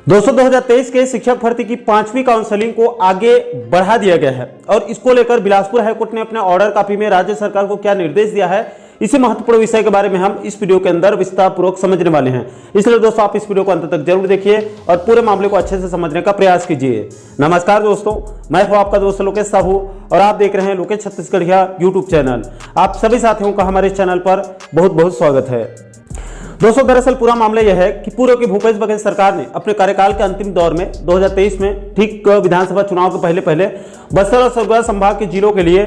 दोस्तों 2023 के शिक्षक भर्ती की 5वीं काउंसलिंग को आगे बढ़ा दिया गया है और इसको लेकर बिलासपुर हाईकोर्ट ने अपने ऑर्डर कॉपी में राज्य सरकार को क्या निर्देश दिया है, इसी महत्वपूर्ण विषय के बारे में हम इस वीडियो के अंदर विस्तार पूर्वक समझने वाले हैं। इसलिए दोस्तों आप इस वीडियो को अंत तक जरूर देखिए और पूरे मामले को अच्छे से समझने का प्रयास कीजिए। नमस्कार दोस्तों, मैं हूं आपका दोस्त लोकेश साहू और आप देख रहे हैं लोकेश छत्तीसगढ़िया यूट्यूब चैनल। आप सभी साथियों का हमारे इस चैनल पर बहुत बहुत स्वागत है। दोस्तों दरअसल पूरा मामला यह है कि पूर्व की भूपेश बघेल सरकार ने अपने कार्यकाल के अंतिम दौर में 2023 में ठीक विधानसभा चुनाव के पहले बस्तर और सरगुजा संभाग के जिलों के लिए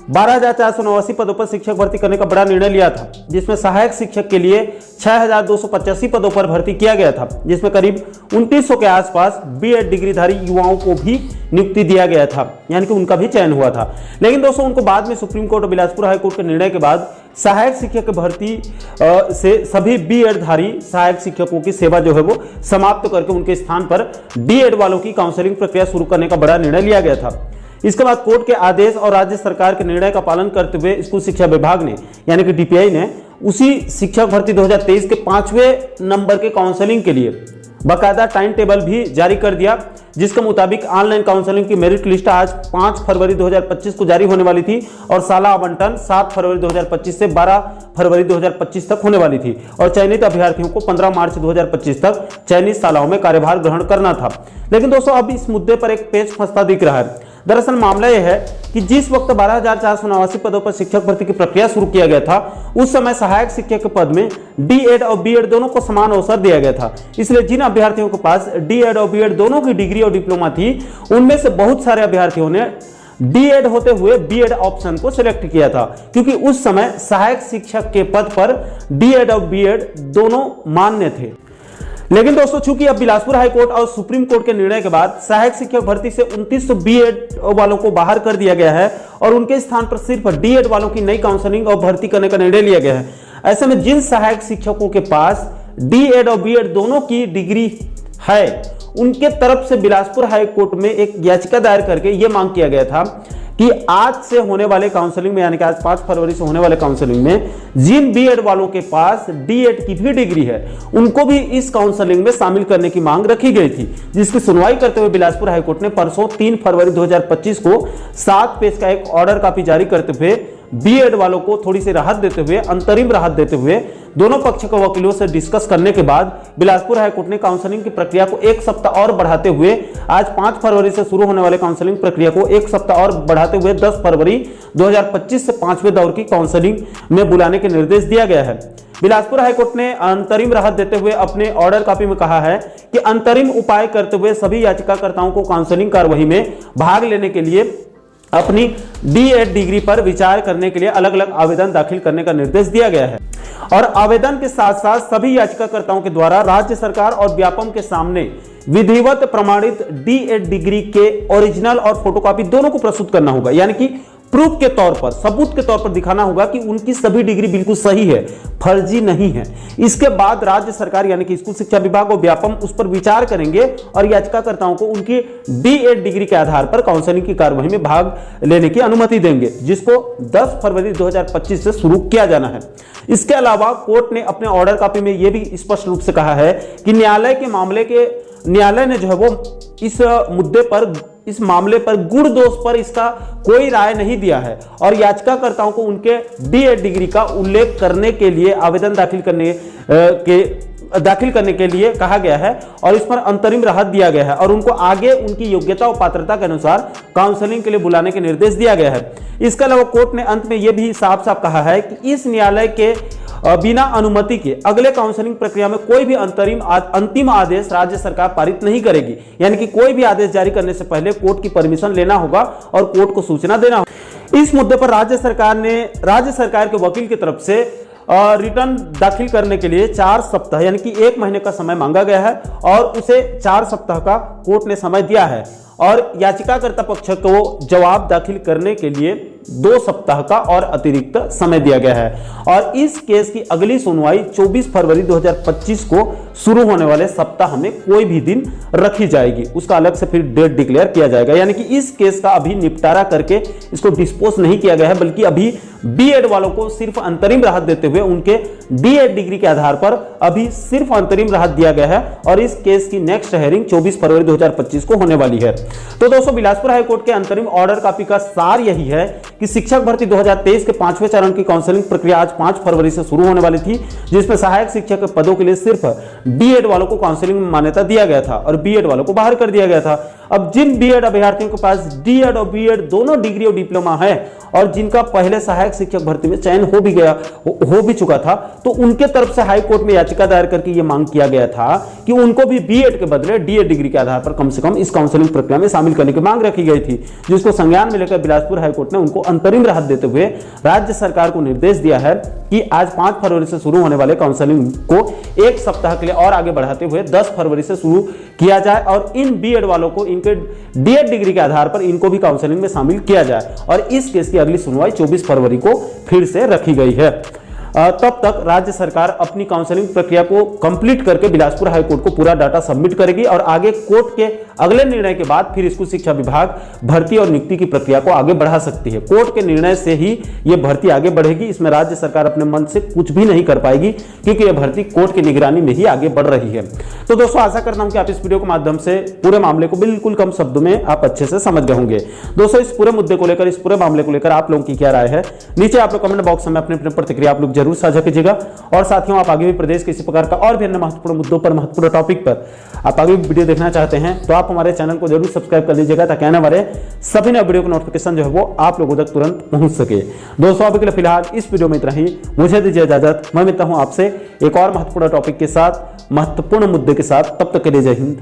12,489 पदों पर शिक्षक भर्ती करने का बड़ा निर्णय लिया था, जिसमें सहायक शिक्षक के लिए 6,285 पदों पर भर्ती किया गया था, जिसमें करीब 2900 के आसपास बीएड डिग्रीधारी युवाओं को भी नियुक्ति दिया गया था, यानी कि उनका भी चयन हुआ था। लेकिन दोस्तों उनको बाद में सुप्रीम कोर्ट और बिलासपुर हाईकोर्ट के निर्णय के बाद सहायक शिक्षक भर्ती से सभी बीएड धारी सहायक शिक्षकों की सेवा जो है वो समाप्त करके उनके स्थान पर डीएड वालों की काउंसलिंग प्रक्रिया शुरू करने का बड़ा निर्णय लिया गया था। इसके बाद कोर्ट के आदेश और राज्य सरकार के निर्णय का पालन करते हुए स्कूल शिक्षा विभाग ने यानी कि डीपीआई ने उसी शिक्षक भर्ती 2023 के 5वें नंबर के काउंसलिंग के लिए बाकायदा टाइम टेबल भी जारी कर दिया, जिसके मुताबिक ऑनलाइन काउंसलिंग की मेरिट लिस्ट आज 5 फरवरी 2025 को जारी होने वाली थी और साला आवंटन 7 फरवरी 2025 से 12 फरवरी 2025 तक होने वाली थी और चयनित अभ्यर्थियों को 15 मार्च 2025 तक चयनित शालाओं में कार्यभार ग्रहण करना था। लेकिन दोस्तों अब इस मुद्दे पर एक पेच फंसता दिख रहा है। दरअसल मामला यह है कि जिस वक्त 12,489 पदों पर शिक्षक भर्ती की प्रक्रिया शुरू किया गया था, उस समय सहायक शिक्षक के पद में डीएड और बीएड दोनों को समान अवसर दिया गया था। इसलिए जिन अभ्यर्थियों के पास डीएड और बीएड दोनों की डिग्री और डिप्लोमा थी, उनमें से बहुत सारे अभ्यर्थियों ने डीएड होते हुए बीएड ऑप्शन को सिलेक्ट किया था, क्योंकि उस समय सहायक शिक्षक के पद पर डीएड और बीएड दोनों मान्य थे। लेकिन दोस्तों चूंकि अब बिलासपुर हाईकोर्ट और सुप्रीम कोर्ट के निर्णय के बाद सहायक शिक्षक भर्ती से 2900 बीएड वालों को बाहर कर दिया गया है और उनके स्थान पर सिर्फ डीएड वालों की नई काउंसलिंग और भर्ती करने का निर्णय लिया गया है। ऐसे में जिन सहायक शिक्षकों के पास डीएड और बीएड दोनों की डिग्री है, उनके तरफ से बिलासपुर हाईकोर्ट में एक याचिका दायर करके यह मांग किया गया था कि आज से होने वाले काउंसलिंग में यानी कि आज 5 फरवरी से होने वाले काउंसलिंग में जिन बीएड वालों के पास डीएड की भी डिग्री है, उनको भी इस काउंसलिंग में शामिल करने की मांग रखी गई थी, जिसकी सुनवाई करते हुए बिलासपुर हाईकोर्ट ने परसों 3 फरवरी 2025 को 7 पेज का एक ऑर्डर कॉपी जारी करते हुए बीएड वालों को थोड़ी सी राहत देते हुए, अंतरिम राहत देते हुए दोनों पक्ष के वकीलों से डिस्कस करने के बाद बिलासपुर हाईकोर्ट ने काउंसलिंग की प्रक्रिया को 1 सप्ताह और बढ़ाते हुए आज 5 फरवरी से शुरू होने वाले काउंसलिंग प्रक्रिया को 1 सप्ताह और बढ़ाते हुए 10 फरवरी 2025 से 5वें दौर की काउंसलिंग में बुलाने के निर्देश दिया गया है। बिलासपुर हाईकोर्ट ने अंतरिम राहत देते हुए अपने ऑर्डर कॉपी में कहा है कि अंतरिम उपाय करते हुए सभी याचिकाकर्ताओं को काउंसलिंग कार्यवाही में भाग लेने के लिए अपनी डीएड डिग्री पर विचार करने के लिए अलग अलग आवेदन दाखिल करने का निर्देश दिया गया है और आवेदन के साथ साथ सभी याचिकाकर्ताओं के द्वारा राज्य सरकार और व्यापम के सामने विधिवत प्रमाणित डीएड डिग्री के ओरिजिनल और फोटोकॉपी दोनों को प्रस्तुत करना होगा, यानी कि प्रूफ के तौर पर, सबूत के तौर पर दिखाना होगा कि उनकी सभी डिग्री बिल्कुल सही है, फर्जी नहीं है। इसके बाद राज्य सरकार यानी कि स्कूल शिक्षा विभाग और व्यापम उस पर विचार करेंगे और याचिकाकर्ताओं को उनकी डीएड डिग्री के आधार पर काउंसलिंग की कार्यवाही में भाग लेने की अनुमति देंगे, जिसको 10 फरवरी 2025 से शुरू किया जाना है। इसके अलावा कोर्ट ने अपने ऑर्डर कॉपी में यह भी स्पष्ट रूप से कहा है कि न्यायालय ने जो है वो इस मामले पर गुण दोष पर इसका कोई राय नहीं दिया है और याचिकाकर्ताओं को उनके डीएड डिग्री का उल्लेख करने के लिए आवेदन दाखिल करने के लिए कहा गया है और इस पर अंतरिम राहत दिया गया है और उनको आगे उनकी योग्यता और पात्रता के अनुसार काउंसलिंग के लिए बुलाने के निर्देश दिया गया है। इसके अलावा कोर्ट ने अंत में यह भी साफ साफ कहा है कि इस न्यायालय के बिना अनुमति के अगले काउंसलिंग प्रक्रिया में कोई भी अंतिम आदेश राज्य सरकार पारित नहीं करेगी, यानी कि कोई भी आदेश जारी करने से पहले कोर्ट की परमिशन लेना होगा और कोर्ट को सूचना देना होगा। इस मुद्दे पर राज्य सरकार के वकील की तरफ से रिटर्न दाखिल करने के लिए 4 सप्ताह यानी कि 1 महीने का समय मांगा गया है और उसे 4 सप्ताह का कोर्ट ने समय दिया है और याचिकाकर्ता पक्ष को जवाब दाखिल करने के लिए 2 सप्ताह का और अतिरिक्त समय दिया गया है और इस केस की अगली सुनवाई 24 फरवरी 2025 को शुरू होने वाले सप्ताह में कोई भी दिन रखी जाएगी। उसका अलग से फिर डेट डिक्लेयर किया जाएगा। यानी कि इस केस का अभी निपटारा करके इसको डिस्पोज नहीं किया गया है, बल्कि अभी बीएड वालों को सिर्फ अंतरिम राहत देते हुए उनके डीएड डिग्री के आधार पर अभी सिर्फ अंतरिम राहत दिया गया है और इस केस की नेक्स्ट हेयरिंग 24 फरवरी 2025 को होने वाली है। तो दोस्तों, बिलासपुर हाईकोर्ट के अंतरिम ऑर्डर कॉपी का सार यही है कि शिक्षक भर्ती 2023 के 5वें चरण की काउंसलिंग प्रक्रिया आज 5 फरवरी से शुरू होने वाली थी, जिसमें सहायक शिक्षक के पदों के लिए सिर्फ डीएड वालों को काउंसलिंग में मान्यता दिया गया था और बीएड वालों को बाहर कर दिया गया था। अब जिन बीएड अभ्यर्थियों के पास डीएड और बीएड दोनों डिग्री और डिप्लोमा है और जिनका पहले सहायक शिक्षक भर्ती में चयन हो भी चुका था, तो उनके तरफ से हाई कोर्ट में याचिका दायर करके यह मांग किया गया था कि उनको भी बीएड के बदले डीएड डिग्री के आधार पर कम से कम इस काउंसलिंग प्रक्रिया में शामिल करने की मांग रखी गई थी, जिसको संज्ञान में लेकर बिलासपुर हाईकोर्ट ने उनको अंतरिम राहत देते हुए राज्य सरकार को निर्देश दिया है कि आज 5 फरवरी से शुरू होने वाले काउंसलिंग को एक सप्ताह के लिए और आगे बढ़ाते हुए 10 फरवरी से शुरू किया जाए और इन बीएड वालों को इनके डीएड डिग्री के आधार पर इनको भी काउंसलिंग में शामिल किया जाए और इस केस की अगली सुनवाई 24 फरवरी को फिर से रखी गई है। तब तक राज्य सरकार अपनी काउंसलिंग प्रक्रिया को कंप्लीट करके बिलासपुर हाईकोर्ट को पूरा डाटा सबमिट करेगी और आगे कोर्ट के अगले निर्णय के बाद फिर स्कूल शिक्षा विभाग भर्ती और नियुक्ति की प्रक्रिया को आगे बढ़ा सकती है। कोर्ट के निर्णय से ही यह भर्ती आगे बढ़ेगी, इसमें राज्य सरकार अपने मन से कुछ भी नहीं कर पाएगी क्योंकि यह भर्ती कोर्ट की निगरानी में ही आगे बढ़ रही है। तो दोस्तों, आशा करता हूं कि आप इस वीडियो के माध्यम से पूरे मामले को बिल्कुल कम शब्दों में आप अच्छे से समझ गए होंगे। दोस्तों, इस पूरे मुद्दे को लेकर, इस पूरे मामले को लेकर आप लोगों की क्या राय है, नीचे आप लोग कमेंट बॉक्स में अपनी प्रतिक्रिया आप लोग जरूर साझा कीजिएगा। और साथियों, आप आगे भी प्रदेश के इसी प्रकार का और भी अन्य महत्वपूर्ण मुद्दों पर, महत्वपूर्ण टॉपिक पर आप आगे भी वीडियो देखना चाहते हैं तो आप हमारे चैनल को जरूर सब्सक्राइब कर लीजिएगा ताकि आने वाले सभी नए वीडियो का नोटिफिकेशन जो है वो आप लोगों तक तुरंत पहुंच सके। दोस्तों, अभी के लिए फिलहाल इस वीडियो में इतना ही। मुझे दीजिए इजाजत। मैं मिलता हूं आपसे एक और महत्वपूर्ण टॉपिक के साथ, महत्वपूर्ण मुद्दे के साथ। तब तक के लिए जय हिंद,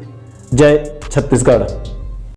जय छत्तीसगढ़।